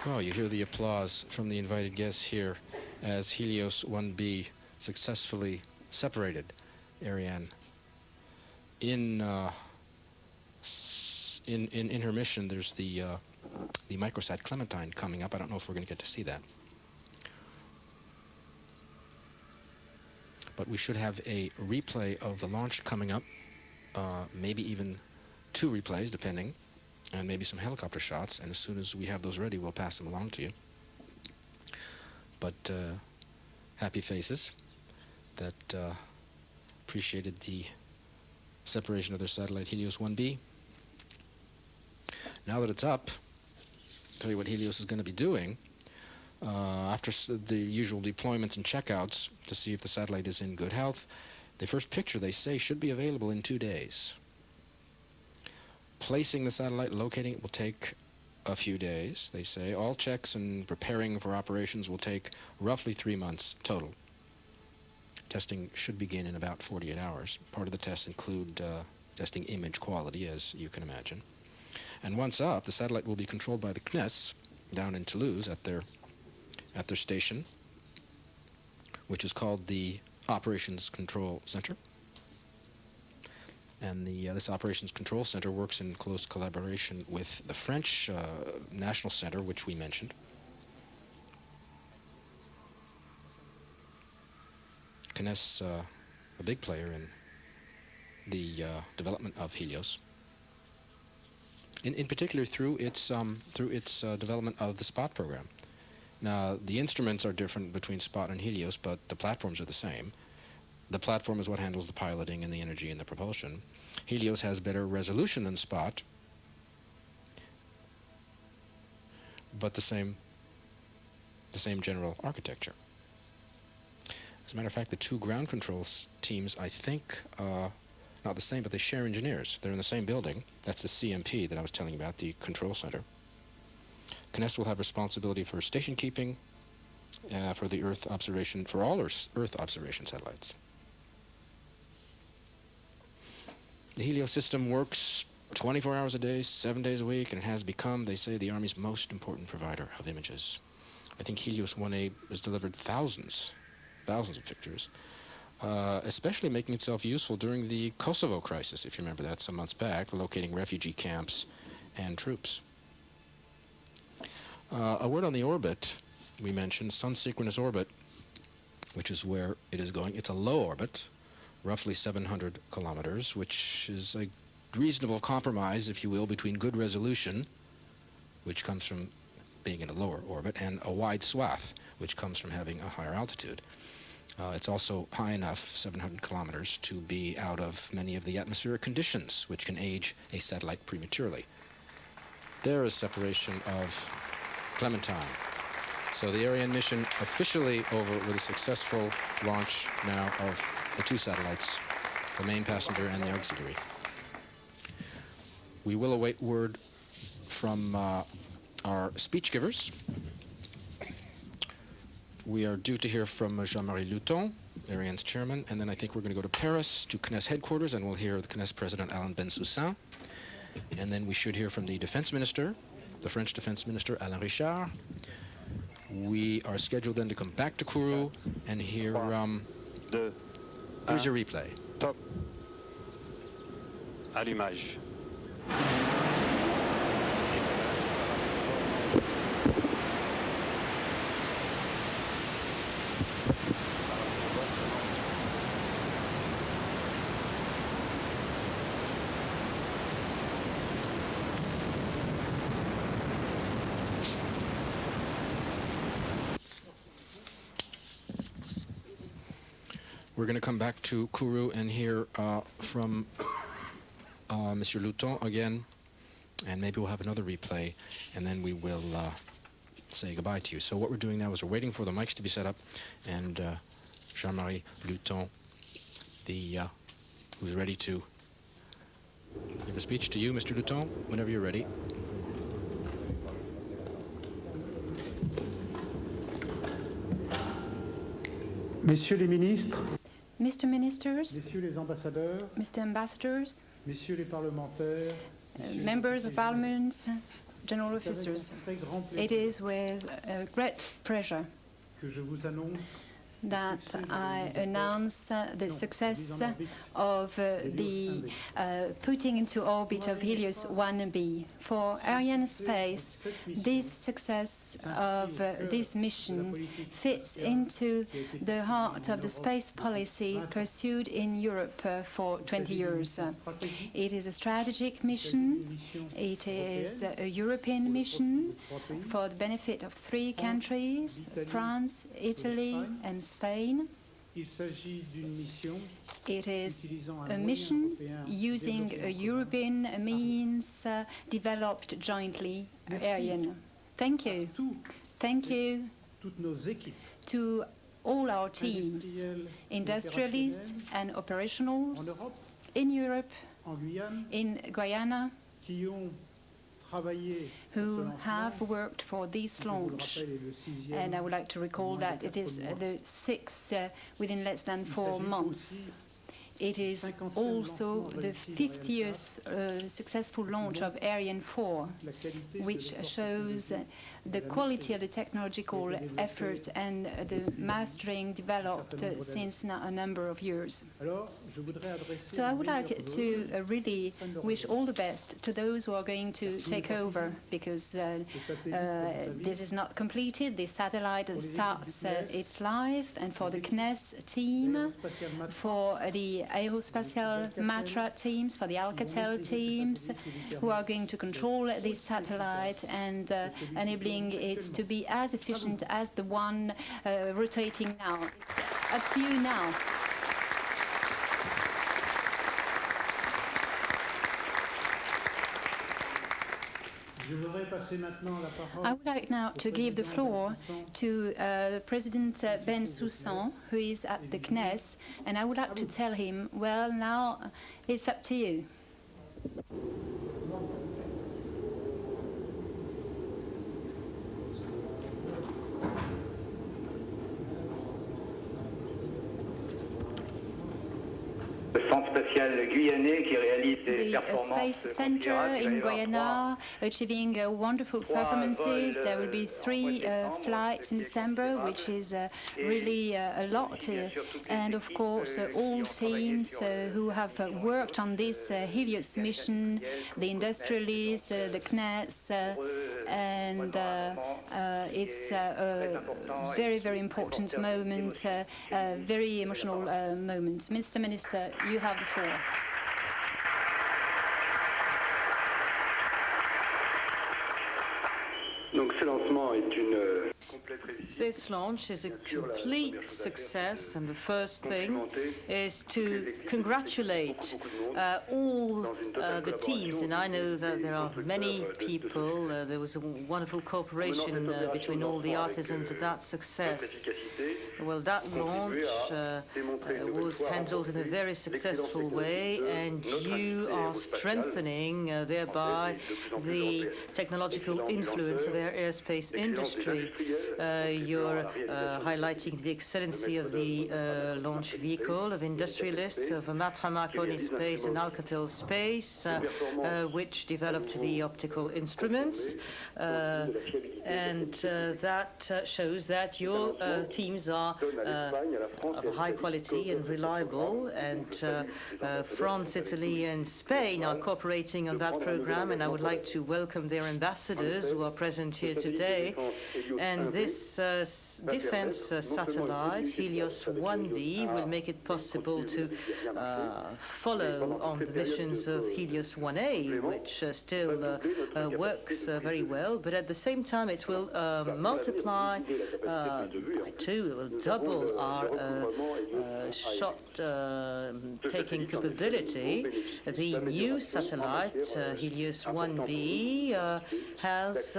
Oh, you hear the applause from the invited guests here as Helios 1B successfully separated Ariane. In her mission, there's the microsat Clementine coming up. I don't know if we're going to get to see that. But we should have a replay of the launch coming up, maybe even 2 replays, depending, and maybe some helicopter shots, and as soon as we have those ready, we'll pass them along to you. But happy faces that appreciated the separation of their satellite Helios 1B. Now that it's up, I'll tell you what Helios is going to be doing. After the usual deployments and checkouts to see if the satellite is in good health, the first picture, they say, should be available in 2 days. Placing the satellite, locating it will take a few days, they say. All checks and preparing for operations will take roughly 3 months total. Testing should begin in about 48 hours. Part of the tests include testing image quality, as you can imagine. And once up, the satellite will be controlled by the CNES down in Toulouse at their station, which is called the Operations Control Center. And this Operations Control Center works in close collaboration with the French National Center, which we mentioned. CNES, a big player in the development of Helios. In particular, through its development of the SPOT program. Now, the instruments are different between SPOT and Helios, but the platforms are the same. The platform is what handles the piloting and the energy and the propulsion. Helios has better resolution than SPOT, but the same the same general architecture. As a matter of fact, the two ground controls teams, I think, not the same, but they share engineers. They're in the same building. That's the CMP that I was telling you about, the control center. CNES will have responsibility for station keeping, for the Earth observation, for all Earth observation satellites. The Helios system works 24 hours a day, 7 days a week, and it has become, they say, the Army's most important provider of images. I think Helios 1A has delivered thousands of pictures, especially making itself useful during the Kosovo crisis, if you remember that, some months back, locating refugee camps and troops. A word on the orbit. We mentioned sun-synchronous orbit, which is where it is going. It's a low orbit, roughly 700 kilometers, which is a reasonable compromise, if you will, between good resolution, which comes from being in a lower orbit, and a wide swath, which comes from having a higher altitude. It's also high enough, 700 kilometers, to be out of many of the atmospheric conditions, which can age a satellite prematurely. There is separation of Clementine. So the Ariane mission officially over with a successful launch now of the two satellites, the main passenger and the auxiliary. We will await word from our speech givers. We are due to hear from Jean-Marie Luton, Ariane's chairman, and then I think we're going to go to Paris to CNES headquarters, and we'll hear the CNES president Alain Bensoussan. And then we should hear from the defense minister, the French defense minister Alain Richard. We are scheduled then to come back to Kourou and hear, here's your replay. Top. Allumage. We're going to come back to Kourou and hear from Monsieur Luton again, and maybe we'll have another replay, and then we will say goodbye to you. So what we're doing now is we're waiting for the mics to be set up, and Jean-Marie Luton, who's ready to give a speech to you, Mr. Luton, whenever you're ready. Messieurs les ministres, Mr. Ministers, Messieurs les ambassadeurs, Mr. Ambassadors, Messieurs les parlementaires, members of Parliament, general officers, it is with great pleasure que je vous annonce that I announce the success of the putting into orbit of Helios 1B. For Ariane Space, this success of this mission fits into the heart of the space policy pursued in Europe for 20 years. It is a strategic mission. It is a European mission for the benefit of three countries, France, Italy, and Spain. It is a mission using a European means developed jointly, Ariane. Thank you. Thank you to all our teams, industrialists and operationals in Europe, in Guyana, who have worked for this launch. And I would like to recall that it is the sixth within less than 4 months. It is also the 50th successful launch of Ariane 4, which shows the quality of the technological effort and the mastering developed since a number of years. So I would like to really wish all the best to those who are going to take over, because this is not completed. The satellite starts its life, and for the CNES team, for the Aerospatial Matra teams, for the Alcatel teams, who are going to control this satellite and enabling it to be as efficient as the one rotating now. It's up to you now. I would like now to give the floor to President Ben Soussan, who is at the CNES, and I would like to tell him, well, now it's up to you. The Space Center in Guyana achieving wonderful performances. There will be 3 flights in December, which is really a lot. And of course, all teams who have worked on this Helios mission, the industrialists, the CNES, and it's a very, very important moment, very emotional moment. Mr. Minister, you have the floor. This launch is a complete success, and the first thing is to congratulate all the teams. And I know that there are many people. There was a wonderful cooperation between all the artisans of that success. Well, that launch was handled in a very successful way, and you are strengthening thereby the technological influence of our airspace industry. You're highlighting the excellency of the launch vehicle, of industrialists, of Matra Space and Alcatel Space, which developed the optical instruments. And that shows that your teams are of high quality and reliable. And France, Italy, and Spain are cooperating on that program, and I would like to welcome their ambassadors who are present here today. And this defense satellite, Helios 1B, will make it possible to follow on the missions of Helios 1A, which still works very well, but at the same time it will multiply by 2, it will double our shot-taking capability. The new satellite, Helios 1B, has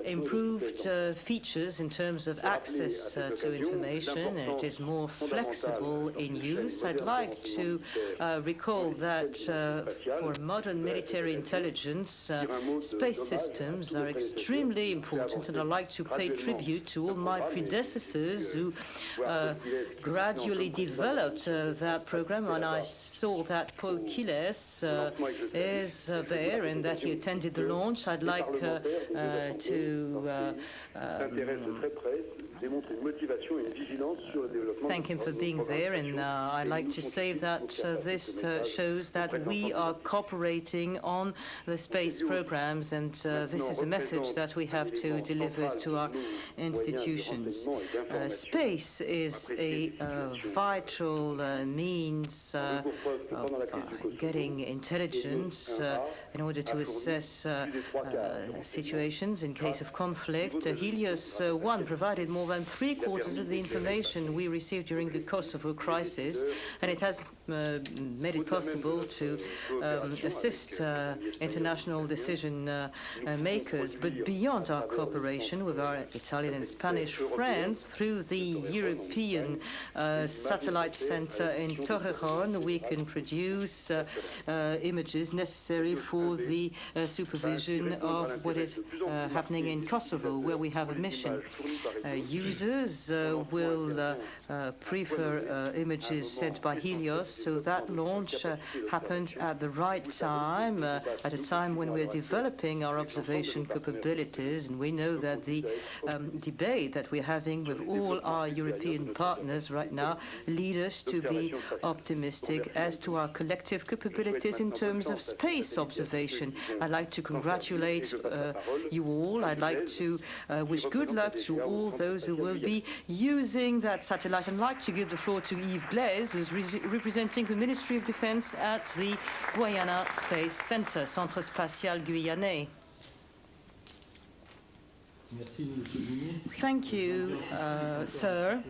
improved features in terms of access to information, and it is more flexible in use. I'd like to recall that for modern military intelligence, space systems are extremely important, and I'd like to pay tribute to all my predecessors who gradually developed that program. And I saw that Paul Kiles is there and that he attended the launch. I'd like to thank him for being there, and I'd like to say that this shows that we are cooperating on the space programs, and this is a message that we have to deliver to our institutions. Space is a vital means of getting intelligence in order to assess situations in case of conflict. Helios 1 provided more than 3/4 of the information we received during the Kosovo crisis, and it has made it possible to assist international decision makers. But beyond our cooperation with our Italian and Spanish friends, through the European Satellite Center in Torrejon, we can produce images necessary for the supervision of what is happening in Kosovo, where we have a mission. Users will prefer images sent by Helios, so that launch happened at the right time, at a time when we're developing our observation capabilities. And we know that the debate that we're having with all our European partners right now lead us to be optimistic as to our collective capabilities in terms of space observation. I'd like to congratulate you all. I'd like to wish good luck to all those who will be using that satellite. I'd like to give the floor to Yves Glaise, who's representing the Ministry of Defense at the Guyana Space Center, Centre Spatial Guyanais. Thank you, sir.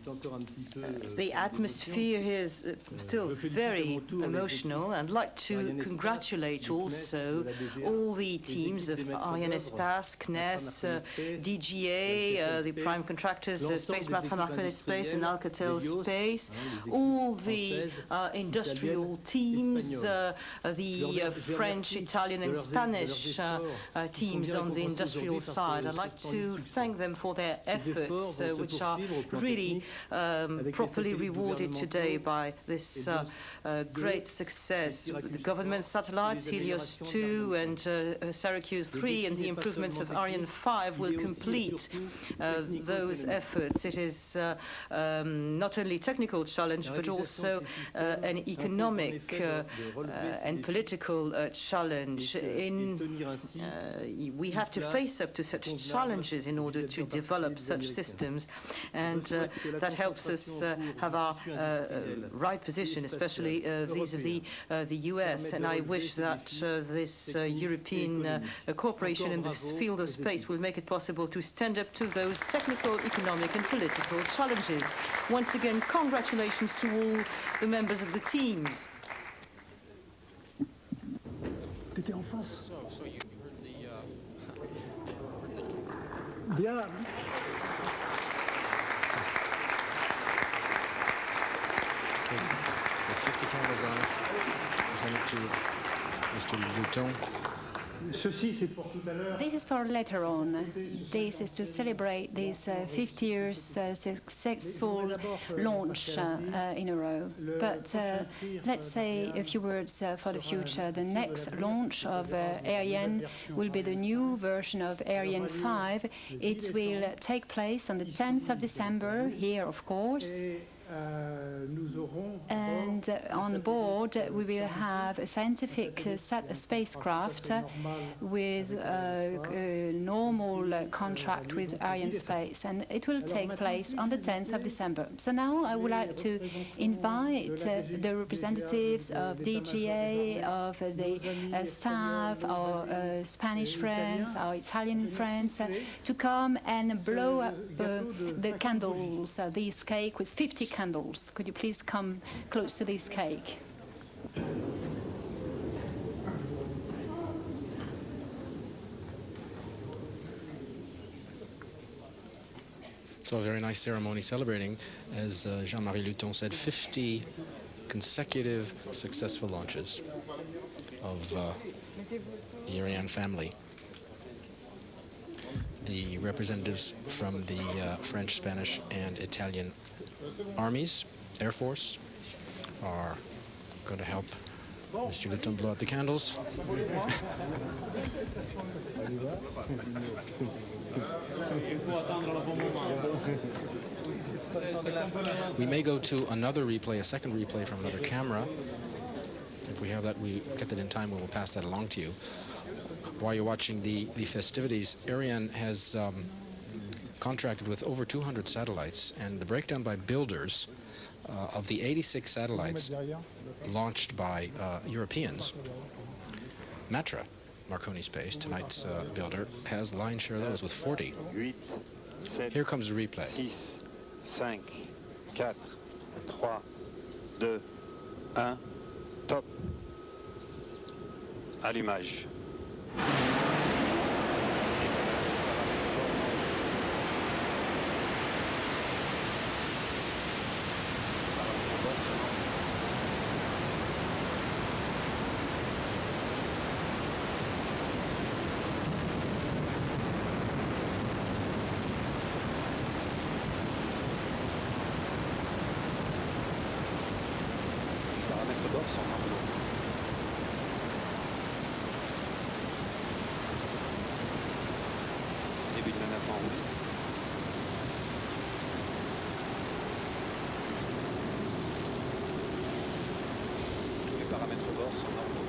The atmosphere is still very emotional, and I'd like to congratulate also all the teams of Ariane Espace, CNES, DGA, the prime contractors, Space Martin Space and Alcatel Space, all the industrial teams, the French, Italian and Spanish teams on the industrial side. I'd like to thank them for their efforts, which are really properly rewarded today by this great success. The government satellites, Helios 2 and Syracuse 3, and the improvements of Ariane 5 will complete those efforts. It is not only a technical challenge, but also an economic and political challenge. We have to face up to such challenges in order to develop such systems, and that helps us have our right position, especially vis-à-vis the US. And I wish that this European cooperation in this field of space will make it possible to stand up to those technical, economic and political challenges. Once again, congratulations to all the members of the teams. So you heard the... Bien. With 50 candles on it, present it to Mr. Luton. This is for later on. This is to celebrate this 50 years successful launch in a row. But let's say a few words for the future. The next launch of Ariane will be the new version of Ariane 5. It will take place on the 10th of December, here of course. And on board we will have a scientific spacecraft with a normal contract with Ariane Space, and it will take place on the 10th of December. So now I would like to invite the representatives of DGA, of the staff, our Spanish friends, our Italian friends, to come and blow up the candles, this cake with 50 candles. Could you please come close to this cake? So a very nice ceremony celebrating, as Jean-Marie Luton said, 50 consecutive successful launches of the Ariane family. The representatives from the French, Spanish, and Italian armies, Air Force, are going to help Mr. Luton blow out the candles. We may go to another replay, a second replay from another camera. If we have that, we get that in time, we will pass that along to you. While you're watching the festivities, Ariane has contracted with over 200 satellites, and the breakdown by builders of the 86 satellites launched by Europeans, Matra, Marconi Space, tonight's builder, has the lion's share of those with 40. Here comes the replay. 6, 5, 4, 3, 2, 1, top. Allumage. Début de manœuvre en route. Tous les paramètres au bord sont normaux.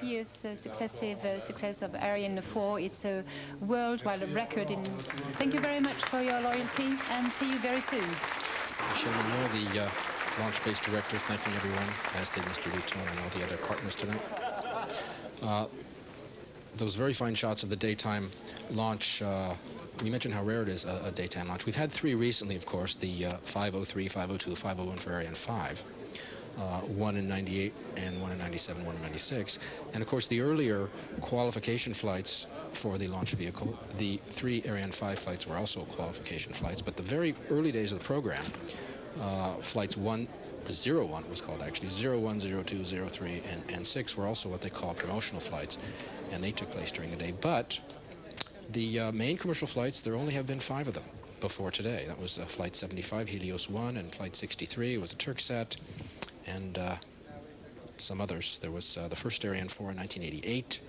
Years successive success of Ariane 4. It's a worldwide record. Thank you very much for your loyalty, and see you very soon. Michel Mignot, the Launch Base Director, thanking everyone, as did Mr. Luton and all the other partners tonight. Those very fine shots of the daytime launch, we mentioned how rare it is, a daytime launch. We've had 3 recently, of course, the 503, 502, 501 for Ariane 5. 1 in 98 and 1 in 97, 1 in 96. And of course the earlier qualification flights for the launch vehicle, the 3 Ariane 5 flights were also qualification flights, but the very early days of the program, flights 01 it was called actually, 01, 02, 03, and 6 were also what they call promotional flights, and they took place during the day. But the main commercial flights, there only have been 5 of them before today. That was Flight 75, Helios 1, and Flight 63 was a Turksat, and some others. There was the first Ariane 4 in 1988,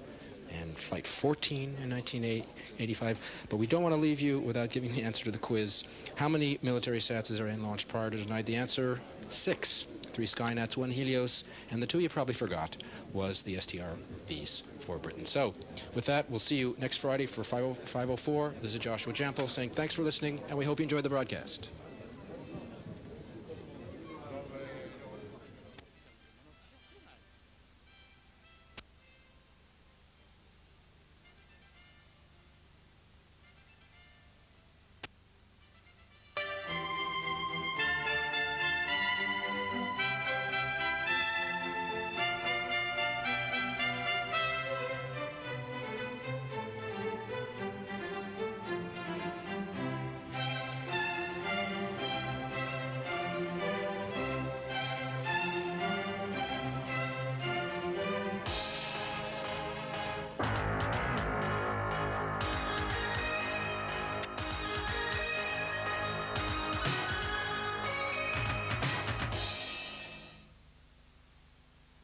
and Flight 14 in 1985. But we don't want to leave you without giving the answer to the quiz. How many military sats is Ariane launched prior to tonight? The answer, 6. 3 Skynets, 1 Helios, and the 2 you probably forgot was the STRVs for Britain. So with that, we'll see you next Friday for 504. This is Joshua Jampel saying thanks for listening, and we hope you enjoyed the broadcast.